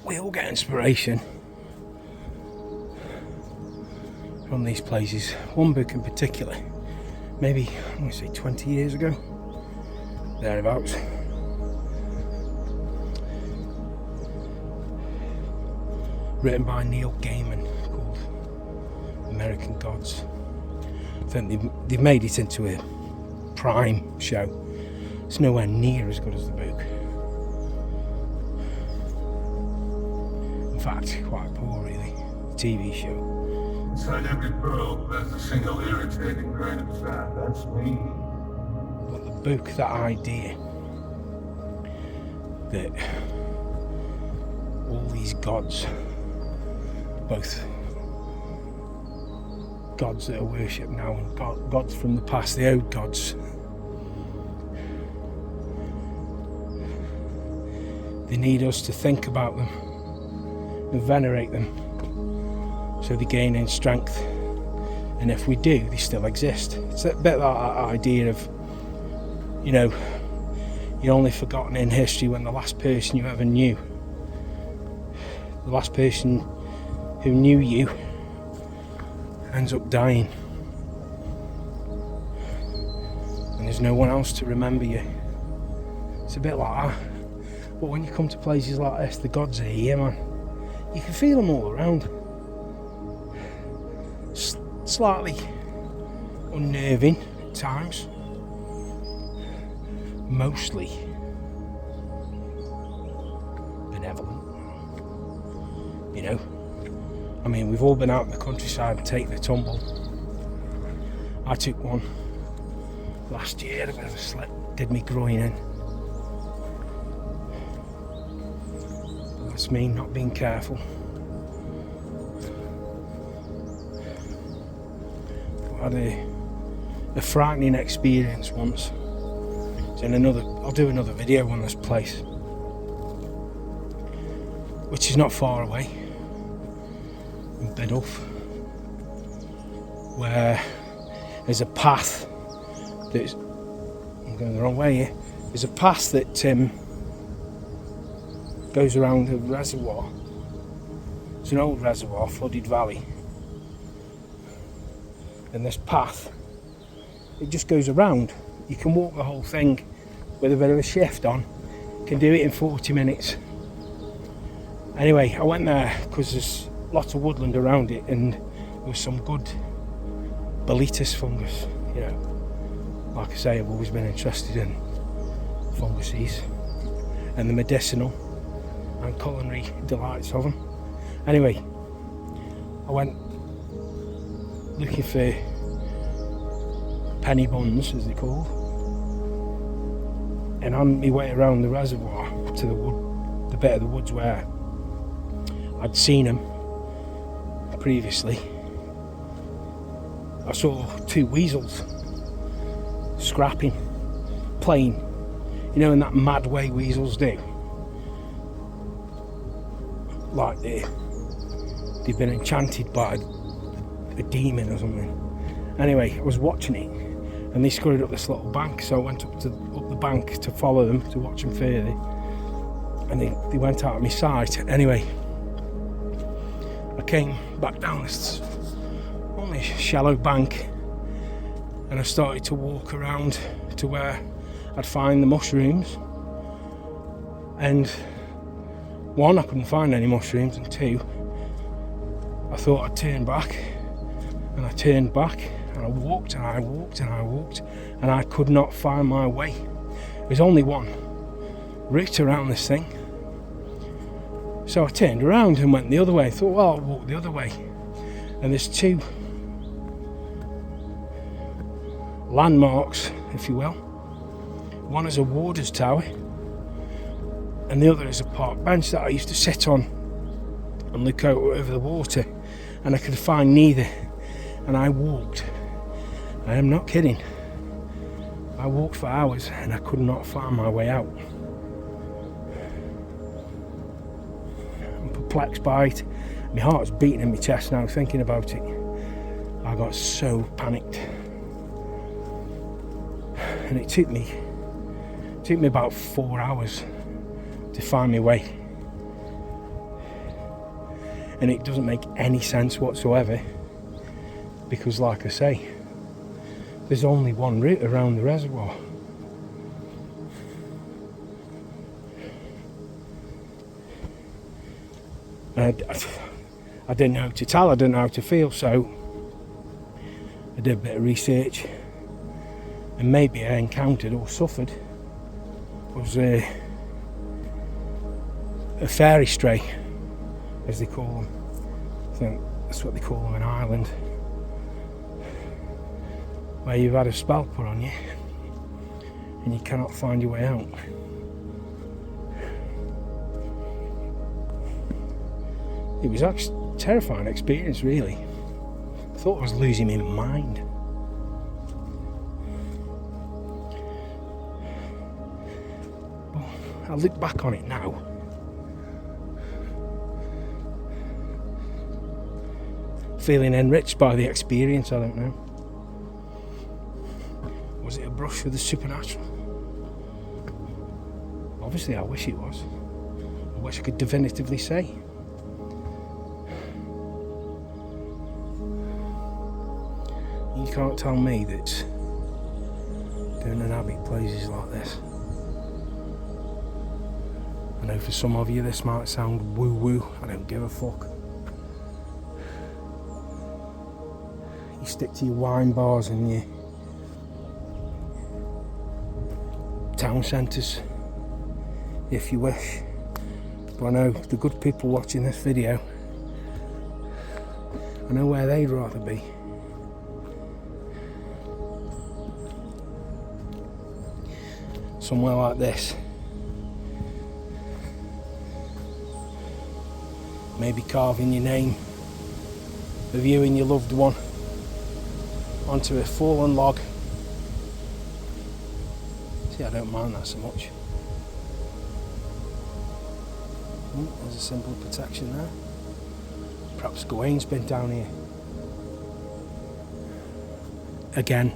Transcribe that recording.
we all get inspiration from these places. One book in particular, maybe I'm going to say 20 years ago, thereabouts. Written by Neil Gaiman, called American Gods. I think they've made it into a Prime show. It's nowhere near as good as the book. In fact, quite poor really, the TV show. Inside every probe, there's a single irritating grain of sand. That's me. But the book, that idea that all these gods, both gods that are worshipped now and gods from the past, the old gods, they need us to think about them and venerate them so they gain in strength, and if we do, they still exist. It's a bit like that idea of, you know, you're only forgotten in history when the last person you ever knew, the last person who knew you, ends up dying, and there's no one else to remember you. It's a bit like that. But when you come to places like this, the gods are here, man. You can feel them all around. Slightly unnerving at times. Mostly benevolent. You know? I mean, we've all been out in the countryside and taken a tumble. I took one last year, a bit of a slip, did me groin in. That's me not being careful. I had a frightening experience once. It's in I'll do another video on this place, which is not far away, in Biddulph, where there's a path that's, I'm going the wrong way here, there's a path that goes around a reservoir. It's an old reservoir, flooded valley, and this path, it just goes around. You can walk the whole thing with a bit of a shift on. You can do it in 40 minutes. Anyway, I went there because there's lots of woodland around it, and there was some good Boletus fungus, you know. Like I say, I've always been interested in funguses and the medicinal and culinary delights of them. Anyway, I went looking for penny buns, as they're called, and on my way around the reservoir to the bit of the woods where I'd seen them previously, I saw two weasels scrapping, playing, you know, in that mad way weasels do, like they've been enchanted by a demon or something. Anyway, I was watching it, and they scurried up this little bank, so I went up the bank to follow them, to watch them further, and they went out of my sight. Anyway, I came back down this only shallow bank, and I started to walk around to where I'd find the mushrooms, and one, I couldn't find any mushrooms, and two, I thought I'd turn back, and I turned back, and I walked and I walked and I walked, and I could not find my way. There's only one route around this thing. So I turned around and went the other way. I thought, well, I'll walk the other way. And there's two landmarks, if you will. One is a warder's tower, and the other is a park bench that I used to sit on and look out over the water, and I could find neither. And I walked, I am not kidding, I walked for hours and I could not find my way out. I'm perplexed by it. My heart's beating in my chest now thinking about it. I got so panicked, and it took me about 4 hours to find my way. And it doesn't make any sense whatsoever, because like I say, there's only one route around the reservoir. And I didn't know how to tell, I didn't know how to feel, so I did a bit of research, and maybe I encountered or suffered was a fairy stray, as they call them. I think that's what they call them in Ireland, where you've had a spell put on you and you cannot find your way out. It was actually a terrifying experience, really. I thought I was losing my mind. But I look back on it now, feeling enriched by the experience. I don't know. Was it a brush with the supernatural? Obviously I wish it was. I wish I could definitively say. You can't tell me that doing an abbey places like this. I know for some of you this might sound woo-woo. I don't give a fuck. You stick to your wine bars and your town centres if you wish. But I know the good people watching this video, I know where they'd rather be. Somewhere like this. Maybe carving your name of you and your loved one onto a fallen log. See, I don't mind that so much. There's a symbol of protection there. Perhaps Gawain's been down here. Again,